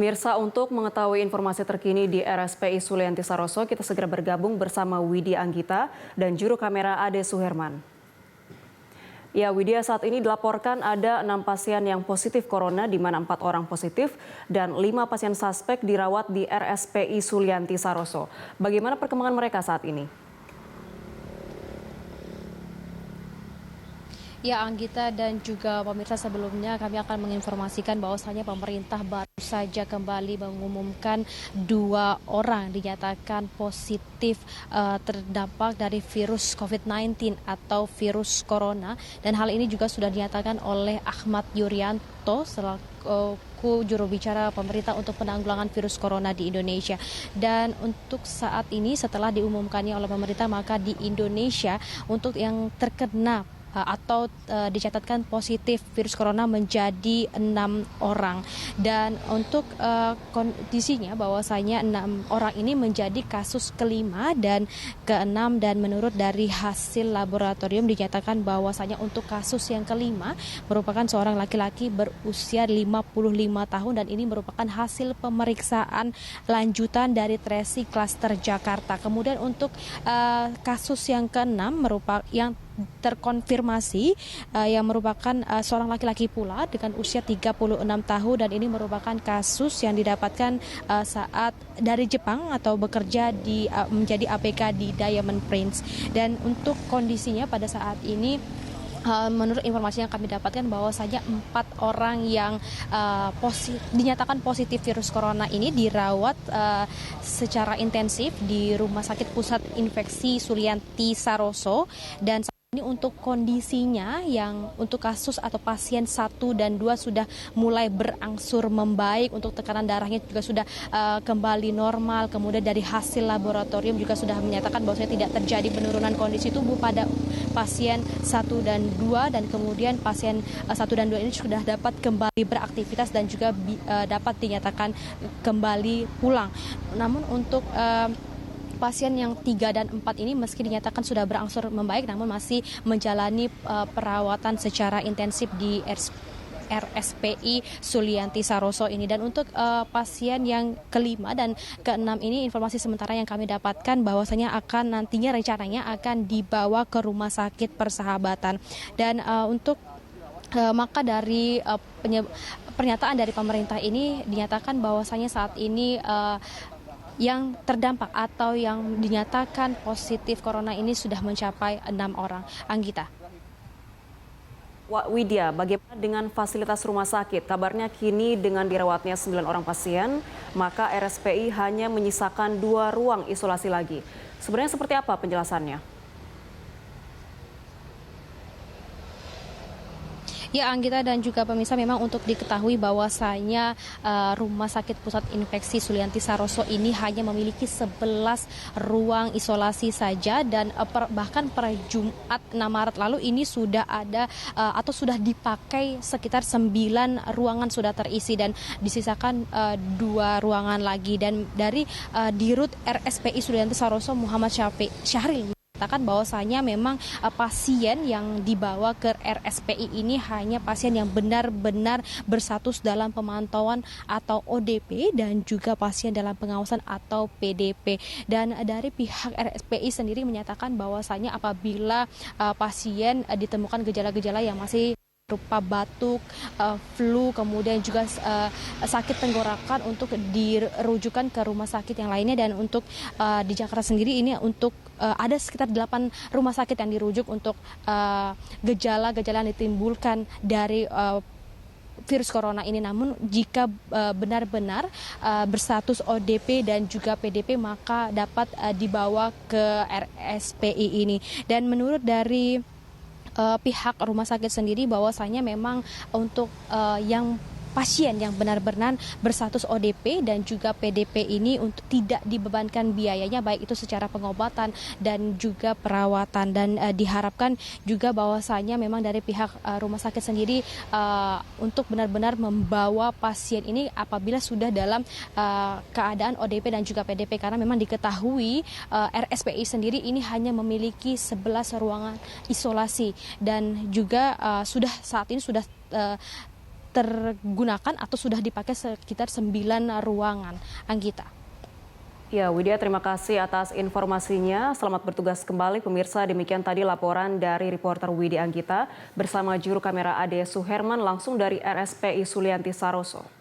Mirsa, untuk mengetahui informasi terkini di RSPI Sulianti Saroso, kita segera bergabung bersama Widya Anggita dan juru kamera Ade Suherman. Ya, Widya, saat ini dilaporkan ada 6 pasien yang positif corona, di mana 4 orang positif dan 5 pasien suspek dirawat di RSPI Sulianti Saroso. Bagaimana perkembangan mereka saat ini? Ya, Anggita dan juga pemirsa, sebelumnya kami akan menginformasikan bahwasanya pemerintah baru saja kembali mengumumkan 2 orang dinyatakan positif terdampak dari virus COVID-19 atau virus corona, dan hal ini juga sudah dinyatakan oleh Ahmad Yuryanto selaku juru bicara pemerintah untuk penanggulangan virus corona di Indonesia. Dan untuk saat ini setelah diumumkannya oleh pemerintah, maka di Indonesia untuk yang terkena atau dicatatkan positif virus corona menjadi 6 orang, dan untuk kondisinya bahwasanya 6 orang ini menjadi kasus kelima dan keenam, dan menurut dari hasil laboratorium dinyatakan bahwasanya untuk kasus yang kelima merupakan seorang laki-laki berusia 55 tahun, dan ini merupakan hasil pemeriksaan lanjutan dari tracing klaster Jakarta. Kemudian untuk kasus yang keenam merupakan yang terkonfirmasi yang merupakan seorang laki-laki pula dengan usia 36 tahun, dan ini merupakan kasus yang didapatkan saat dari Jepang atau bekerja menjadi ABK di Diamond Prince. Dan untuk kondisinya pada saat ini, menurut informasi yang kami dapatkan bahwasanya 4 orang yang dinyatakan positif virus corona ini dirawat secara intensif di Rumah Sakit Pusat Infeksi Sulianti Saroso, dan ini untuk kondisinya yang untuk kasus atau pasien 1 dan 2 sudah mulai berangsur membaik, untuk tekanan darahnya juga sudah kembali normal. Kemudian dari hasil laboratorium juga sudah menyatakan bahwa tidak terjadi penurunan kondisi tubuh pada pasien 1 dan 2, dan kemudian pasien 1 dan 2 ini sudah dapat kembali beraktivitas dan juga dapat dinyatakan kembali pulang. Namun untuk pasien yang 3 dan 4 ini meski dinyatakan sudah berangsur membaik, namun masih menjalani perawatan secara intensif di RSPI Sulianti Saroso ini. Dan untuk pasien yang kelima dan keenam ini, informasi sementara yang kami dapatkan bahwasanya akan nantinya rencananya akan dibawa ke Rumah Sakit Persahabatan. Dan untuk maka dari pernyataan dari pemerintah ini dinyatakan bahwasanya saat ini yang terdampak atau yang dinyatakan positif corona ini sudah mencapai 6 orang. Anggita. Widya, bagaimana dengan fasilitas rumah sakit? Kabarnya kini dengan dirawatnya 9 orang pasien, maka RSPI hanya menyisakan 2 ruang isolasi lagi. Sebenarnya seperti apa penjelasannya? Ya, Anggita dan juga pemirsa, memang untuk diketahui bahwasanya Rumah Sakit Pusat Infeksi Sulianti Saroso ini hanya memiliki 11 ruang isolasi saja, dan bahkan per Jumat 6 Maret lalu ini sudah ada atau sudah dipakai sekitar 9 ruangan sudah terisi, dan disisakan 2 ruangan lagi. Dan dari Dirut RSPI Sulianti Saroso Muhammad Syahril katakan bahwasanya memang pasien yang dibawa ke RSPI ini hanya pasien yang benar-benar berstatus dalam pemantauan atau ODP, dan juga pasien dalam pengawasan atau PDP. Dan dari pihak RSPI sendiri menyatakan bahwasanya apabila pasien ditemukan gejala-gejala yang masih berupa batuk, flu, kemudian juga sakit tenggorokan, untuk dirujukan ke rumah sakit yang lainnya. Dan untuk di Jakarta sendiri ini untuk ada sekitar 8 rumah sakit yang dirujuk untuk gejala-gejala yang ditimbulkan dari virus corona ini. Namun jika benar-benar berstatus ODP dan juga PDP, maka dapat dibawa ke RSPI ini. Dan menurut dari pihak rumah sakit sendiri bahwasanya memang untuk yang pasien yang benar-benar berstatus ODP dan juga PDP ini untuk tidak dibebankan biayanya, baik itu secara pengobatan dan juga perawatan. Dan diharapkan juga bahwasanya memang dari pihak rumah sakit sendiri untuk benar-benar membawa pasien ini apabila sudah dalam keadaan ODP dan juga PDP, karena memang diketahui RSPI sendiri ini hanya memiliki 11 ruangan isolasi, dan juga saat ini sudah tergunakan atau sudah dipakai sekitar 9 ruangan. Anggita. Ya, Widya, terima kasih atas informasinya. Selamat bertugas kembali pemirsa. Demikian tadi laporan dari reporter Widya Anggita bersama juru kamera Ade Suherman langsung dari RSPI Sulianti Saroso.